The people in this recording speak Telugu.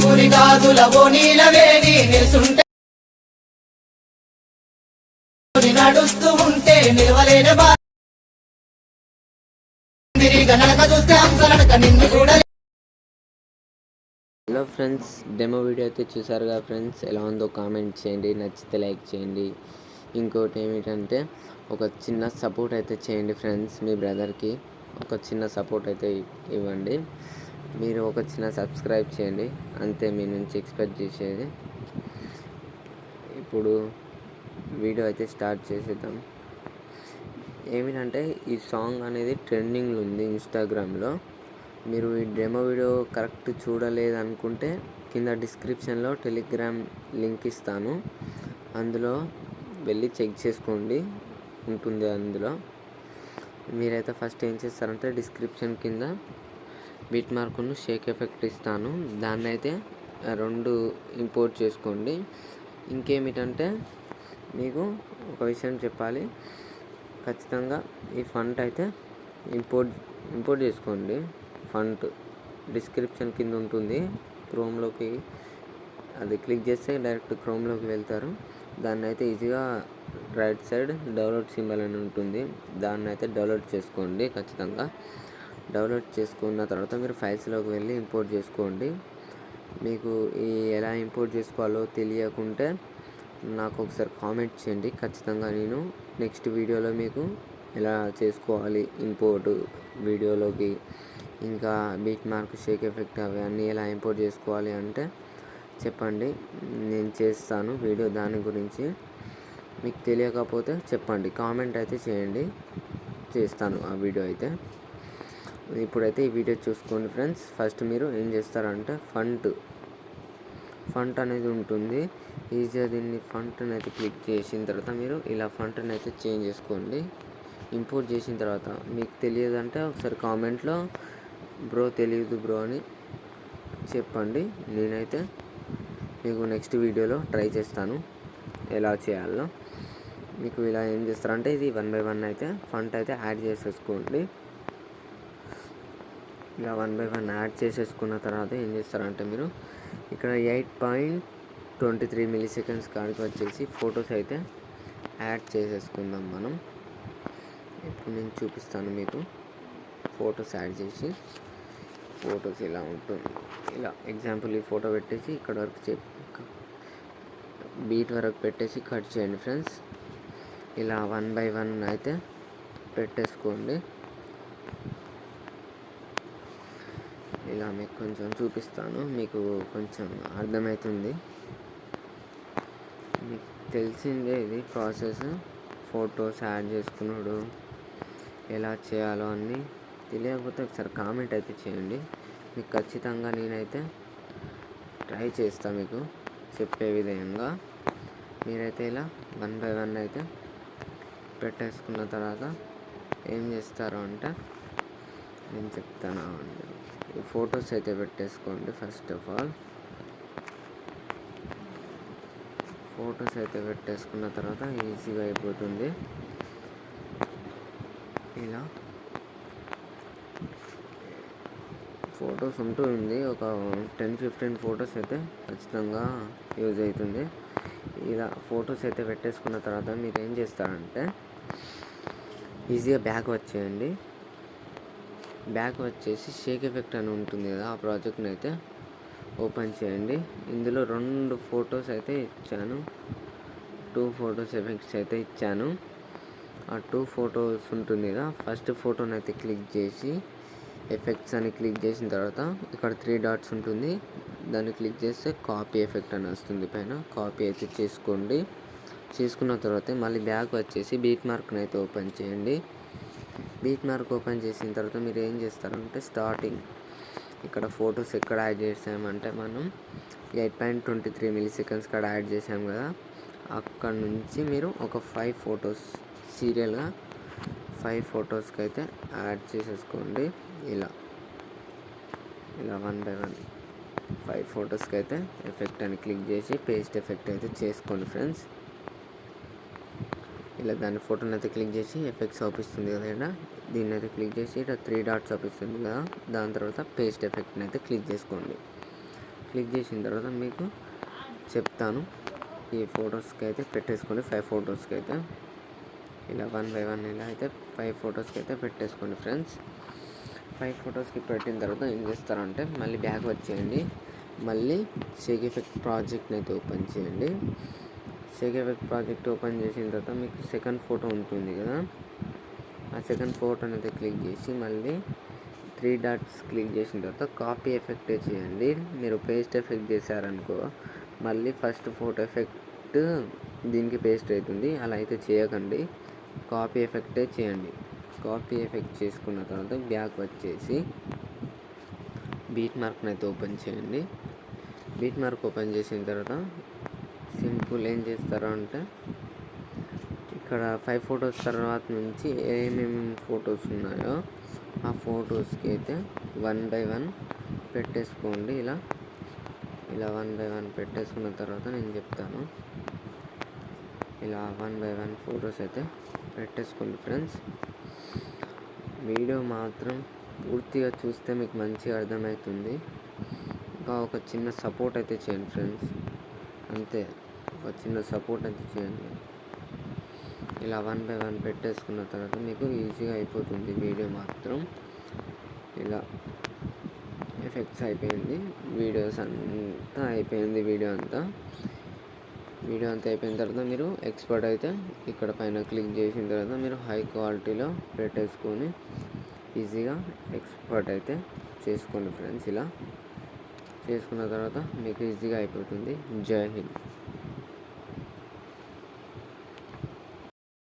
ఊరి గాజుల ఓ నీలవేణి నిలుసుంటే నడుస్తూ ఉంటే నిలవలేని నడక చూస్తే అంశనడక నిన్ను కూడా. హలో ఫ్రెండ్స్, డెమో వీడియో అయితే చూసారు కదా ఫ్రెండ్స్. ఎలా ఉందో కామెంట్ చేయండి, నచ్చితే లైక్ చేయండి. ఇంకోటి ఏమిటంటే ఒక చిన్న సపోర్ట్ అయితే చేయండి ఫ్రెండ్స్. మీ బ్రదర్కి ఒక చిన్న సపోర్ట్ అయితే ఇవ్వండి. మీరు ఒక చిన్న సబ్స్క్రైబ్ చేయండి, అంతే మీ నుంచి ఎక్స్పెక్ట్ చేసేది. ఇప్పుడు వీడియో అయితే స్టార్ట్ చేసేద్దాం. ఏమిటంటే ఈ సాంగ్ అనేది ట్రెండింగ్లో ఉంది ఇన్స్టాగ్రామ్లో. మీరు ఈ డెమో వీడియో కరెక్ట్ చూడలేదు అనుకుంటే కింద డిస్క్రిప్షన్లో టెలిగ్రామ్ లింక్ ఇస్తాను, అందులో వెళ్ళి చెక్ చేసుకోండి, ఉంటుంది అందులో. మీరైతే ఫస్ట్ ఏం చేస్తారంటే డిస్క్రిప్షన్ కింద బీట్ మార్కును షేక్ ఎఫెక్ట్ ఇస్తాను, దాన్ని అయితే 2 ఇంపోర్ట్ చేసుకోండి. ఇంకేమిటంటే మీకు ఒక విషయం చెప్పాలి, ఖచ్చితంగా ఈ ఫంట్ అయితే ఇంపోర్ట్ చేసుకోండి. ఫంట్ డిస్క్రిప్షన్ కింద ఉంటుంది, క్రోమ్లోకి అది క్లిక్ చేస్తే డైరెక్ట్ క్రోమ్లోకి వెళ్తారు. దాన్ని అయితే ఈజీగా రైట్ సైడ్ డౌన్లోడ్ సింబల్ అని ఉంటుంది, దాన్ని అయితే డౌన్లోడ్ చేసుకోండి. ఖచ్చితంగా డౌన్లోడ్ చేసుకున్న తర్వాత మీరు ఫైల్స్లోకి వెళ్ళి ఇంపోర్ట్ చేసుకోండి. మీకు ఎలా ఇంపోర్ట్ చేసుకోవాలో తెలియకుంటే నాకు ఒకసారి కామెంట్ చేయండి. ఖచ్చితంగా నేను నెక్స్ట్ వీడియోలో మీకు ఎలా చేసుకోవాలి ఇంపోర్ట్ వీడియోలోకి, ఇంకా బీట్ మార్క్, షేక్ ఎఫెక్ట్ అవన్నీ ఎలా ఇంపోర్ట్ చేసుకోవాలి అంటే చెప్పండి, నేను చేస్తాను వీడియో దాని గురించి. మీకు తెలియకపోతే చెప్పండి, కామెంట్ అయితే చేయండి, చేస్తాను ఆ వీడియో అయితే. ఇప్పుడైతే ఈ వీడియో చూసుకోండి ఫ్రెండ్స్. ఫస్ట్ మీరు ఏం చేస్తారంటే ఫంట్ అనేది ఉంటుంది, ఈజీగా దీన్ని ఫంట్ని అయితే క్లిక్ చేసిన తర్వాత మీరు ఇలా ఫంట్ని అయితే చేంజ్ చేసుకోండి. ఇంపోర్ట్ చేసిన తర్వాత మీకు తెలియదంటే ఒకసారి కామెంట్లో బ్రో తెలియదు బ్రో అని చెప్పండి, నేనైతే మీకు నెక్స్ట్ వీడియోలో ట్రై చేస్తాను ఎలా చేయాలో. మీకు ఇలా ఏం చేస్తారంటే ఇది 1 by 1 అయితే ఫంట్ అయితే యాడ్ చేసేసుకోండి. ఇలా 1 by 1 యాడ్ చేసేసుకున్న తర్వాత ఏం చేస్తారంటే మీరు ఇక్కడ 8.23 milliseconds కాడికి వచ్చేసి ఫొటోస్ అయితే యాడ్ చేసేసుకుందాం మనం. ఇప్పుడు నేను చూపిస్తాను మీకు ఫొటోస్ యాడ్ చేసి. ఫొటోస్ ఇలా ఉంటుంది, ఇలా ఎగ్జాంపుల్ ఈ ఫోటో పెట్టేసి ఇక్కడ వరకు బీట్ వరకు పెట్టేసి కట్ చేయండి ఫ్రెండ్స్. ఇలా 1 by 1 అయితే పెట్టేసుకోండి. ఇలా మీకు కొంచెం చూపిస్తాను, మీకు కొంచెం అర్థమవుతుంది. మీకు తెలిసిందే ఇది ప్రాసెస్, ఫొటోస్ యాడ్ చేసుకున్నాడు ఎలా చేయాలో అన్నీ. తెలియకపోతే ఒకసారి కామెంట్ అయితే చేయండి, మీకు ఖచ్చితంగా నేనైతే ట్రై చేస్తాను మీకు చెప్పే విధంగా. మీరైతే ఇలా 1 by 1 అయితే పెట్టేసుకున్న తర్వాత ఏం చేస్తారు అంటే నేను చెప్తాను. ఈ ఫొటోస్ అయితే పెట్టేసుకోండి. ఫస్ట్ ఆఫ్ ఆల్ ఫొటోస్ అయితే పెట్టేసుకున్న తర్వాత ఈజీగా అయిపోతుంది. ఇలా ఫొటోస్ ఉంటుంది, ఒక 10-15 ఫొటోస్ అయితే ఖచ్చితంగా యూజ్ అవుతుంది. ఇలా ఫొటోస్ అయితే పెట్టేసుకున్న తర్వాత మీరు ఏం చేస్తారంటే ఈజీగా బ్యాక్ వచ్చేయండి. బ్యాక్ వచ్చేసి షేక్ ఎఫెక్ట్ అని ఉంటుంది కదా, ఆ ప్రాజెక్ట్ని అయితే ఓపెన్ చేయండి. ఇందులో 2 ఫొటోస్ అయితే ఇచ్చాను, 2 ఫొటోస్ ఎఫెక్ట్స్ అయితే ఇచ్చాను. ఆ 2 ఫొటోస్ ఉంటుంది కదా, ఫస్ట్ ఫోటోని అయితే క్లిక్ చేసి ఎఫెక్ట్స్ అని క్లిక్ చేసిన తర్వాత ఇక్కడ 3 డాట్స్ ఉంటుంది, దాన్ని క్లిక్ చేస్తే కాపీ ఎఫెక్ట్ అని వస్తుంది పైన. కాపీ అయితే చేసుకోండి. చేసుకున్న తర్వాత మళ్ళీ బ్యాక్ వచ్చేసి బీట్ మార్క్ని అయితే ఓపెన్ చేయండి. బీట్ మార్క్ ఓపెన్ చేసిన తర్వాత మీరు ఏం చేస్తారంటే స్టార్టింగ్ ఇక్కడ ఫొటోస్ ఎక్కడ యాడ్ చేసామంటే మనం 8.23 milliseconds కాడ యాడ్ చేసాం కదా, అక్కడ నుంచి మీరు ఒక 5 ఫొటోస్ సీరియల్గా 5 ఫొటోస్కి అయితే యాడ్ చేసేసుకోండి. ఇలా 1 by 1 5 ఫొటోస్కి అయితే ఎఫెక్ట్ అని క్లిక్ చేసి పేస్ట్ ఎఫెక్ట్ అయితే చేసుకోండి ఫ్రెండ్స్. ఇలా దాని ఫోటోని అయితే క్లిక్ చేసి ఎఫెక్ట్స్ చూపిస్తుంది కదా, ఇక్కడ దీన్ని అయితే క్లిక్ చేసి ఇక్కడ 3 డాట్స్ చూపిస్తుంది కదా, దాని తర్వాత పేస్ట్ ఎఫెక్ట్ని అయితే క్లిక్ చేసుకోండి. క్లిక్ చేసిన తర్వాత మీకు చెప్తాను. ఈ ఫొటోస్కి అయితే పెట్టేసుకోండి. 5 ఫొటోస్కి అయితే ఇలా 1 బై 1 ఇలా అయితే 5 ఫొటోస్కి అయితే పెట్టేసుకోండి ఫ్రెండ్స్. 5 ఫొటోస్కి పెట్టిన తర్వాత ఏం చేస్తారంటే మళ్ళీ బ్యాక్ వచ్చేయండి. మళ్ళీ షేక్ ఎఫెక్ట్ ప్రాజెక్ట్ని అయితే ఓపెన్ చేయండి. షేక్ ఎఫెక్ట్ ప్రాజెక్ట్ ఓపెన్ చేసిన తర్వాత మీకు సెకండ్ ఫోటో ఉంటుంది కదా, ఆ సెకండ్ ఫోటోని అయితే క్లిక్ చేసి మళ్ళీ 3 డాట్స్ క్లిక్ చేసిన తర్వాత కాపీ ఎఫెక్టే చేయండి. మీరు పేస్ట్ ఎఫెక్ట్ చేశారనుకో మళ్ళీ ఫస్ట్ ఫోటో ఎఫెక్ట్ దీనికి పేస్ట్ అవుతుంది. అలా అయితే చేయకండి, కాపీ ఎఫెక్టే చేయండి. కాపీ ఎఫెక్ట్ చేసుకున్న తర్వాత బ్యాక్ వచ్చేసి బీట్ మార్క్ని అయితే ఓపెన్ చేయండి. బీట్ మార్క్ ఓపెన్ చేసిన తర్వాత సింపుల్ ఏం చేస్తారో అంటే ఇక్కడ 5 ఫొటోస్ తర్వాత నుంచి ఏమేమి ఫొటోస్ ఉన్నాయో ఆ ఫొటోస్కి అయితే 1 బై 1 పెట్టేసుకోండి. ఇలా 1 బై 1 పెట్టేసుకున్న తర్వాత నేను చెప్తాను. ఇలా 1 బై 1 ఫొటోస్ అయితే పెట్టేసుకోండి ఫ్రెండ్స్. వీడియో మాత్రం పూర్తిగా చూస్తే మీకు మంచిగా అర్థమవుతుంది. ఇంకా ఒక చిన్న సపోర్ట్ అయితే చేయండి ఫ్రెండ్స్, అంతే. ఒక చిన్న సపోర్ట్ అయితే చేయండి. ఇలా 1 బై 1 పెట్టేసుకున్న తర్వాత మీకు ఈజీగా అయిపోతుంది వీడియో మాత్రం. ఇలా ఎఫెక్ట్స్ అయిపోయింది, వీడియోస్ అంతా అయిపోయింది. వీడియో అంతా అయిపోయిన తర్వాత మీరు ఎక్స్పోర్ట్ అయితే ఇక్కడ పైన క్లిక్ చేసిన తర్వాత మీరు హై క్వాలిటీలో పెట్టేసుకొని ఈజీగా ఎక్స్పోర్ట్ అయితే చేసుకోండి ఫ్రెండ్స్. ఇలా చేసుకున్న తర్వాత మీకు ఈజీగా అయిపోతుంది. జై హింద్.